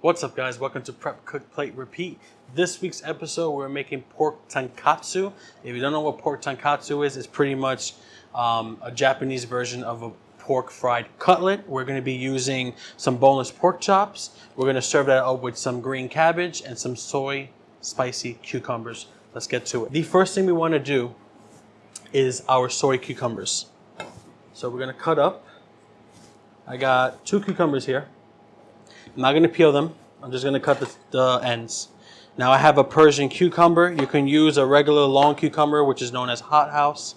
What's up, guys? Welcome to Prep, Cook, Plate, Repeat. This week's episode, we're making pork tonkatsu. If you don't know what pork tonkatsu is, it's pretty much a Japanese version of a pork fried cutlet. We're going to be using some boneless pork chops. We're going to serve that up with some green cabbage and some soy spicy cucumbers. Let's get to it. The first thing we want to do is our soy cucumbers. So we're going to cut up. I got 2 cucumbers here. I'm not going to peel them. I'm just going to cut the ends. Now I have a Persian cucumber. You can use a regular long cucumber, which is known as hothouse,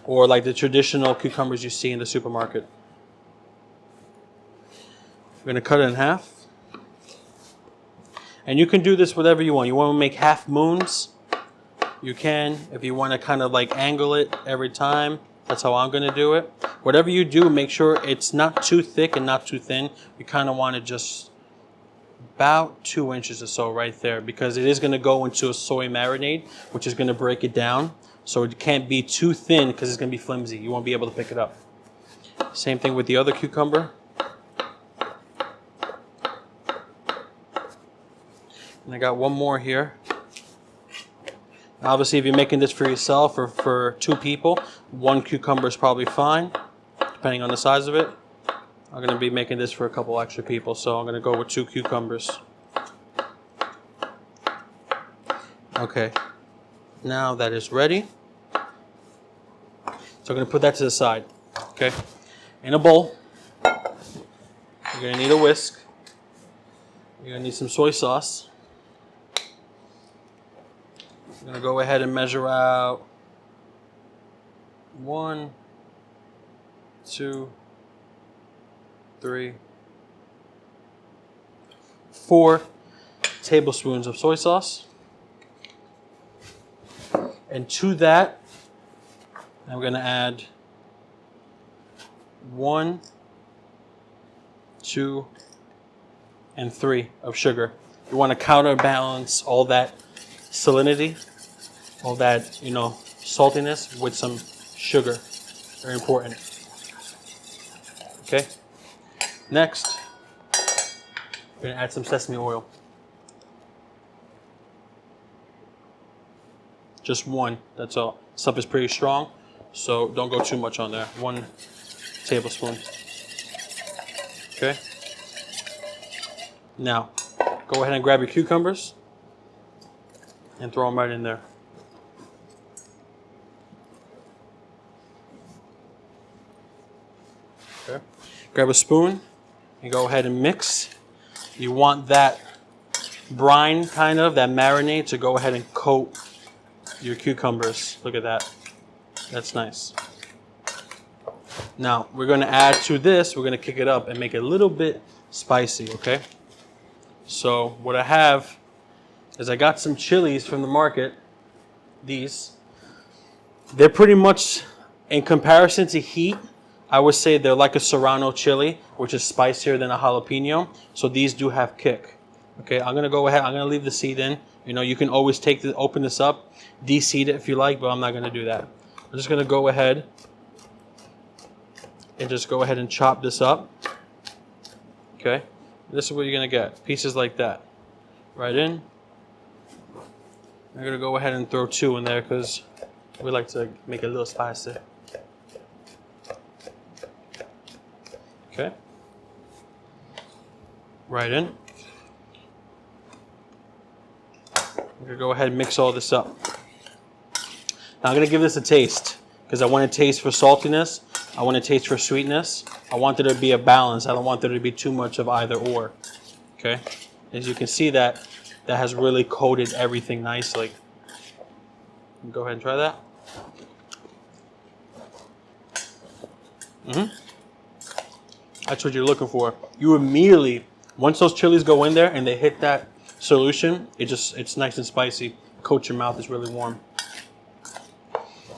or like the traditional cucumbers you see in the supermarket. We're going to cut it in half. And you can do this whatever you want. You want to make half moons? You can. If you want to kind of like angle it every time, that's how I'm going to do it. Whatever you do, make sure it's not too thick and not too thin. You kind of want to just about 2 inches or so right there, because it is going to go into a soy marinade, which is going to break it down. So it can't be too thin because it's going to be flimsy. You won't be able to pick it up. Same thing with the other cucumber. And I got one more here. Obviously, if you're making this for yourself or for 2 people, 1 cucumber is probably fine, depending on the size of it. I'm going to be making this for a couple extra people, so I'm going to go with 2 cucumbers. Okay, now that is ready. So I'm going to put that to the side. Okay, in a bowl, you're going to need a whisk. You're going to need some soy sauce. I'm going to go ahead and measure out 1, 2, 3, 4 tablespoons of soy sauce. And to that, I'm going to add 1, 2, and 3 of sugar. You want to counterbalance all that salinity, all that, saltiness with some sugar. Very important. Okay. Next, we're going to add some sesame oil. Just 1, that's all. Stuff is pretty strong, so don't go too much on there. 1 tablespoon. Okay. Now, go ahead and grab your cucumbers and throw them right in there. Okay. Grab a spoon and go ahead and mix. You want that brine, kind of, that marinade, to go ahead and coat your cucumbers. Look at that. That's nice. Now, we're going to add to this, we're going to kick it up and make it a little bit spicy, okay? So, what I have is I got some chilies from the market. These. They're pretty much, in comparison to heat, I would say they're like a serrano chili, which is spicier than a jalapeno. So these do have kick. Okay, I'm gonna go ahead. I'm gonna leave the seed in. You can always open this up, de-seed it if you like, but I'm not gonna do that. I'm just gonna go ahead and chop this up. Okay, this is what you're gonna get. Pieces like that, right in. I'm gonna go ahead and throw 2 in there because we like to make it a little spicy. Okay, right in. I'm gonna go ahead and mix all this up. Now I'm gonna give this a taste because I want to taste for saltiness. I want to taste for sweetness. I want there to be a balance. I don't want there to be too much of either or. Okay, as you can see, that has really coated everything nicely. Go ahead and try that. That's what you're looking for. You immediately, once those chilies go in there and they hit that solution, it's nice and spicy. Coats your mouth, it's really warm.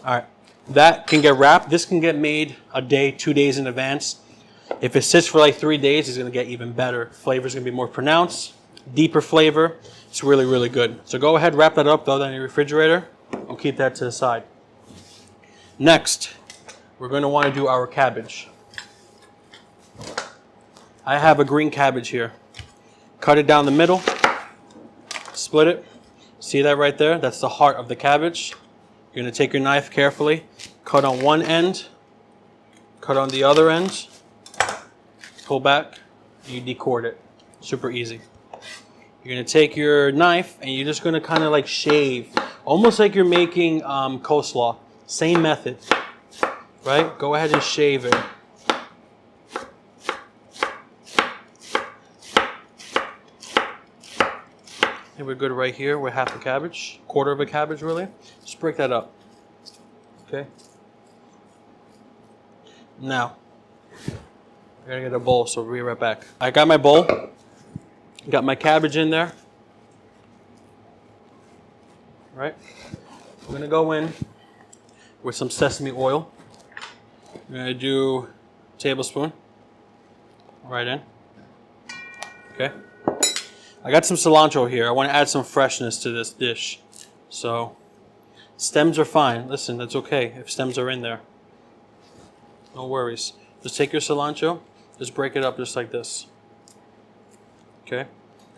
All right, that can get wrapped. This can get made a day, 2 days in advance. If it sits for like 3 days, it's gonna get even better. Flavor's gonna be more pronounced, deeper flavor. It's really, really good. So go ahead, wrap that up, throw that in your refrigerator. I'll keep that to the side. Next, we're gonna wanna do our cabbage. I have a green cabbage here. Cut it down the middle. Split it. See that right there? That's the heart of the cabbage. You're going to take your knife carefully, cut on one end, cut on the other end, pull back, and you decord it. Super easy. You're going to take your knife and you're just going to kind of like shave, almost like you're making coleslaw. Same method, right? Go ahead and shave it. And we're good right here. We're half a cabbage, quarter of a cabbage really. Just break that up, okay? Now, I gotta get a bowl, so we'll be right back. I got my bowl, got my cabbage in there, right? We're gonna go in with some sesame oil. We're gonna do a tablespoon, right in, okay? I got some cilantro here. I want to add some freshness to this dish. So, stems are fine. Listen, that's okay if stems are in there. No worries. Just take your cilantro, just break it up just like this. Okay?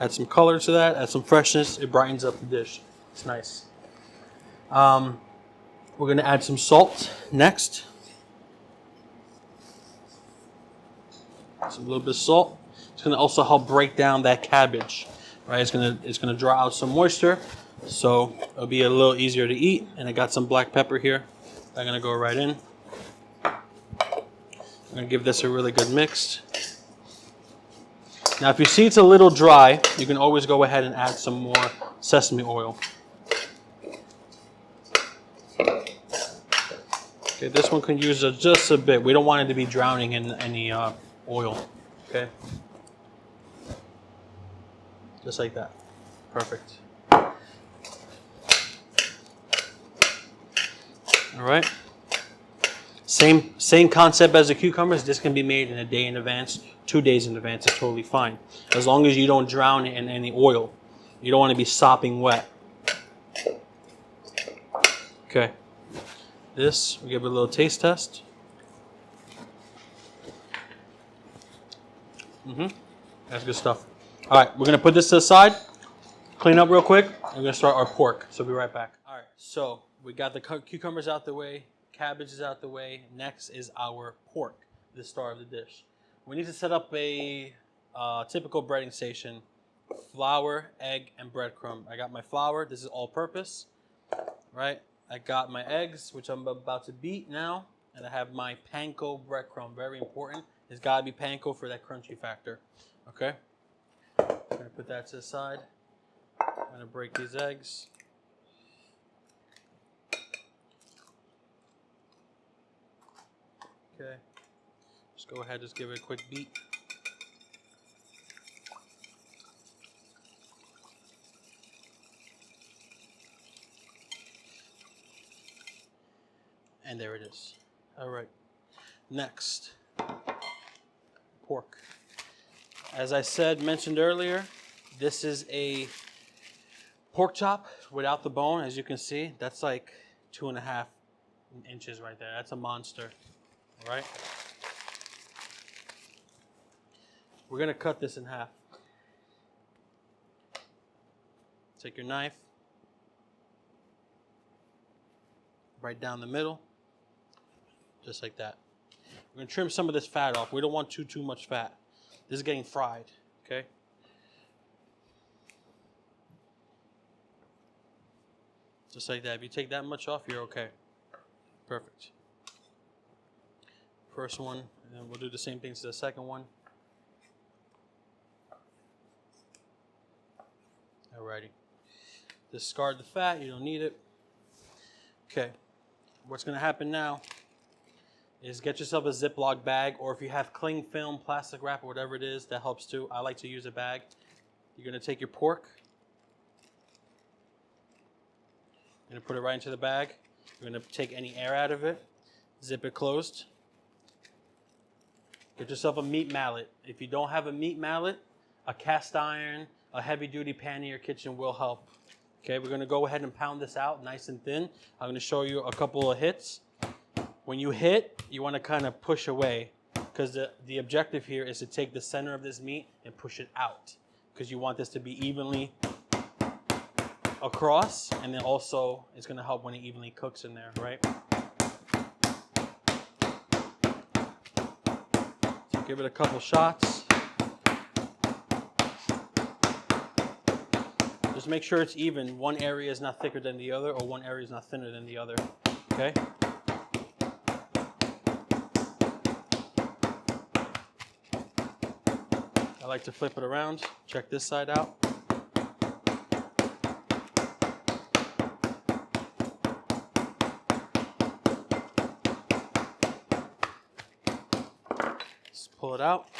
Add some color to that, add some freshness. It brightens up the dish. It's nice. We're going to add some salt next. Some little bit of salt. It's going to also help break down that cabbage. Right, it's gonna draw out some moisture, so it'll be a little easier to eat. And I got some black pepper here. I'm gonna go right in. I'm gonna give this a really good mix. Now, if you see it's a little dry, you can always go ahead and add some more sesame oil. Okay, this one can use just a bit. We don't want it to be drowning in any oil. Okay. Just like that. Perfect. All right. Same concept as the cucumbers. This can be made in a day in advance, 2 days in advance. It's totally fine. As long as you don't drown it in any oil. You don't want to be sopping wet. Okay. This, we give it a little taste test. That's good stuff. All right, we're going to put this to the side, clean up real quick, and we're going to start our pork. So we'll be right back. All right, so we got the cucumbers out the way, cabbage is out the way. Next is our pork, the star of the dish. We need to set up a typical breading station. Flour, egg, and breadcrumb. I got my flour. This is all-purpose, right? I got my eggs, which I'm about to beat now. And I have my panko breadcrumb. Very important. It's got to be panko for that crunchy factor, okay? I'm going to put that to the side. I'm going to break these eggs. Okay. Just go ahead, just give it a quick beat. And there it is. All right. Next, pork. As I mentioned earlier, this is a pork chop without the bone. As you can see, that's like 2.5 inches right there. That's a monster, all right? We're gonna cut this in half. Take your knife, right down the middle, just like that. We're gonna trim some of this fat off. We don't want too much fat. This is getting fried, okay? Just like that. If you take that much off, you're okay. Perfect. First one, and then we'll do the same thing to the second one. Alrighty. Discard the fat, you don't need it. Okay. What's gonna happen now is get yourself a Ziploc bag, or if you have cling film, plastic wrap, or whatever it is, that helps too. I like to use a bag. You're gonna take your pork. You're gonna put it right into the bag. You're gonna take any air out of it. Zip it closed. Get yourself a meat mallet. If you don't have a meat mallet, a cast iron, a heavy duty pan in your kitchen will help. Okay, we're gonna go ahead and pound this out nice and thin. I'm gonna show you a couple of hits. When you hit, you want to kind of push away, because the objective here is to take the center of this meat and push it out. because you want this to be evenly across, and then also it's going to help when it evenly cooks in there, right? So give it a couple shots. Just make sure it's even. One area is not thicker than the other, or one area is not thinner than the other, okay? I like to flip it around. Check this side out. Just pull it out.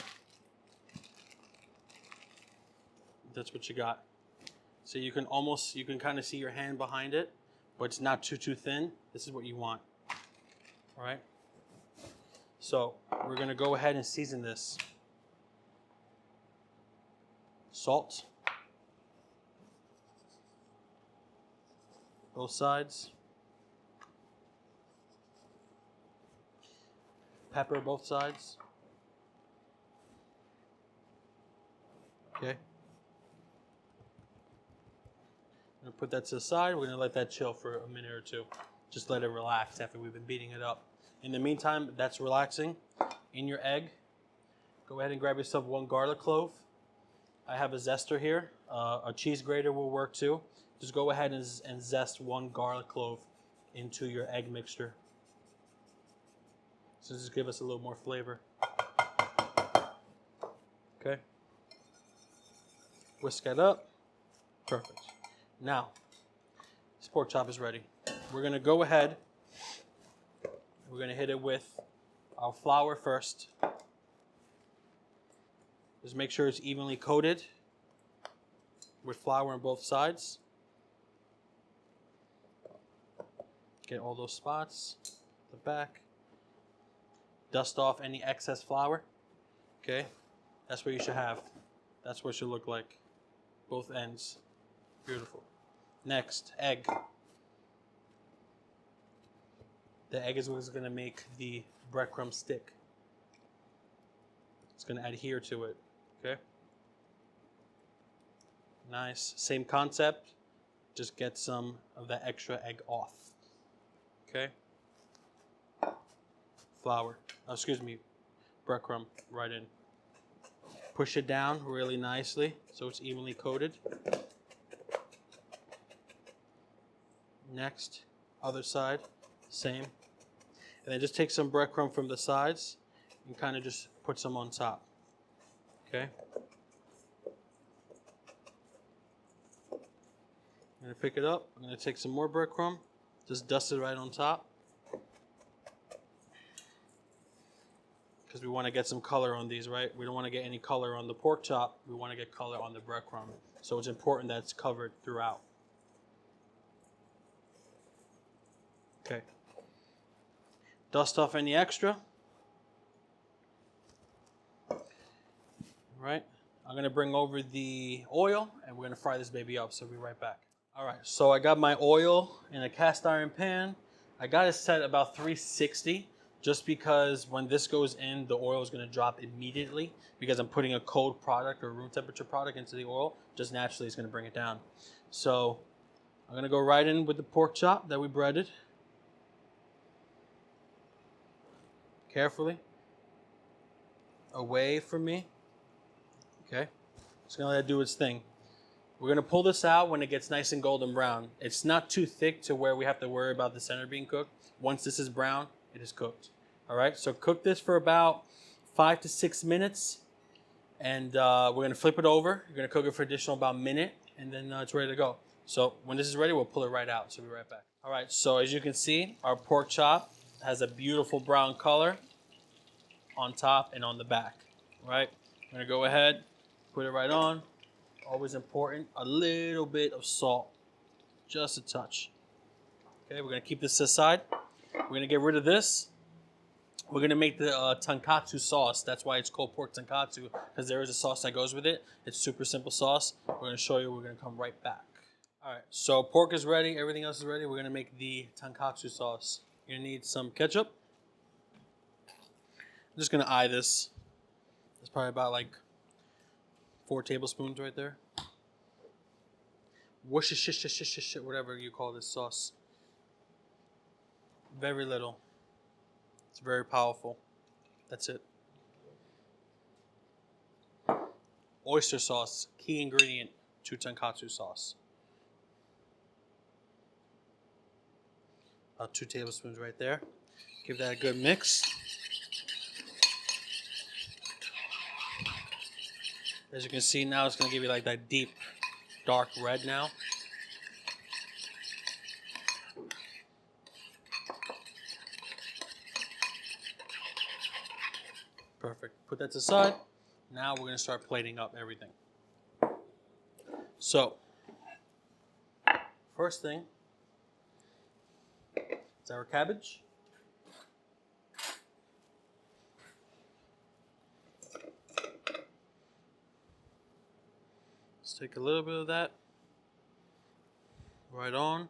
That's what you got. So you can kind of see your hand behind it, but it's not too thin. This is what you want. All right? So we're going to go ahead and season this. Salt. Both sides. Pepper both sides. Okay. I'm going to put that to the side. We're going to let that chill for a minute or two. Just let it relax after we've been beating it up. In the meantime, that's relaxing. In your egg, go ahead and grab yourself 1 garlic clove. I have a zester here. A cheese grater will work too. Just go ahead and zest 1 garlic clove into your egg mixture. So just give us a little more flavor. Okay. Whisk that up. Perfect. Now, this pork chop is ready. We're going to go ahead. We're going to hit it with our flour first. Just make sure it's evenly coated with flour on both sides. Get all those spots, the back. Dust off any excess flour. Okay, that's what you should have. That's what it should look like. Both ends. Beautiful. Next, egg. The egg is what's going to make the breadcrumb stick. It's going to adhere to it. Okay. Nice. Same concept. Just get some of that extra egg off. Okay. Flour. Oh, excuse me. Breadcrumb right in. Push it down really nicely so it's evenly coated. Next, other side, same. And then just take some breadcrumb from the sides and kind of just put some on top. Okay. I'm going to pick it up. I'm going to take some more breadcrumb. Just dust it right on top. Because we want to get some color on these, right? We don't want to get any color on the pork chop. We want to get color on the breadcrumb. So it's important that it's covered throughout. Okay. Dust off any extra. All right. I'm going to bring over the oil and we're going to fry this baby up. So we'll be right back. All right. So I got my oil in a cast iron pan. I got it set about 360 just because when this goes in, the oil is going to drop immediately because I'm putting a cold product or room temperature product into the oil. Just naturally, it's going to bring it down. So I'm going to go right in with the pork chop that we breaded. Carefully. Away from me. Okay. Just going to let it do its thing. We're going to pull this out when it gets nice and golden brown. It's not too thick to where we have to worry about the center being cooked. Once this is brown, it is cooked. All right. So cook this for about 5 to 6 minutes. And we're going to flip it over. You're going to cook it for additional about a minute. And then it's ready to go. So when this is ready, we'll pull it right out. So we'll be right back. All right. So as you can see, our pork chop has a beautiful brown color on top and on the back. All right. I'm going to go ahead, put it right on. Always important, a little bit of salt, just a touch. Okay, we're going to keep this aside. We're going to get rid of this. We're going to make the Tonkatsu sauce. That's why it's called Pork Tonkatsu, because there is a sauce that goes with it. It's super simple sauce. We're going to show you. We're going to come right back. All right, so pork is ready. Everything else is ready. We're going to make the Tonkatsu sauce. You're going to need some ketchup. I'm just going to eye this. It's probably about like 4 tablespoons right there. Worcestershire, whatever you call this sauce. Very little. It's very powerful. That's it. Oyster sauce, key ingredient to tonkatsu sauce. About 2 tablespoons right there. Give that a good mix. As you can see now, it's going to give you like that deep, dark red now. Perfect. Put that to the side. Now we're going to start plating up everything. So, first thing is our cabbage. Let's take a little bit of that right on.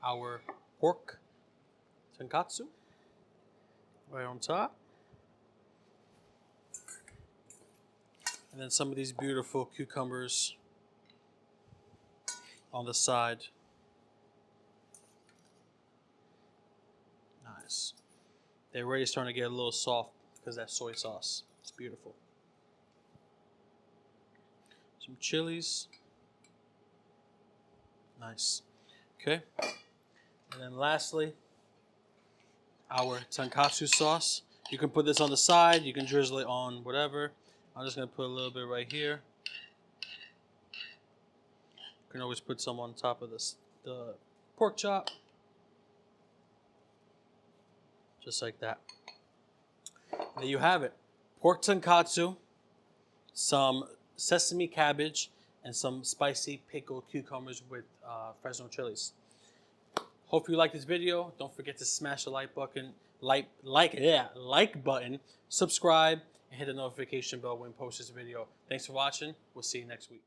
Our pork tonkatsu right on top. And then some of these beautiful cucumbers on the side. Nice. They're already starting to get a little soft because of that soy sauce. It's beautiful. Some chilies. Nice. Okay. And then lastly, our tonkatsu sauce. You can put this on the side. You can drizzle it on whatever. I'm just going to put a little bit right here. You can always put some on top of the pork chop. Just like that. There you have it. Pork tonkatsu, some sesame cabbage, and some spicy pickled cucumbers with Fresno chilies. Hope you like this video. Don't forget to smash the like button, like button, subscribe, and hit the notification bell when we post this video. Thanks for watching. We'll see you next week.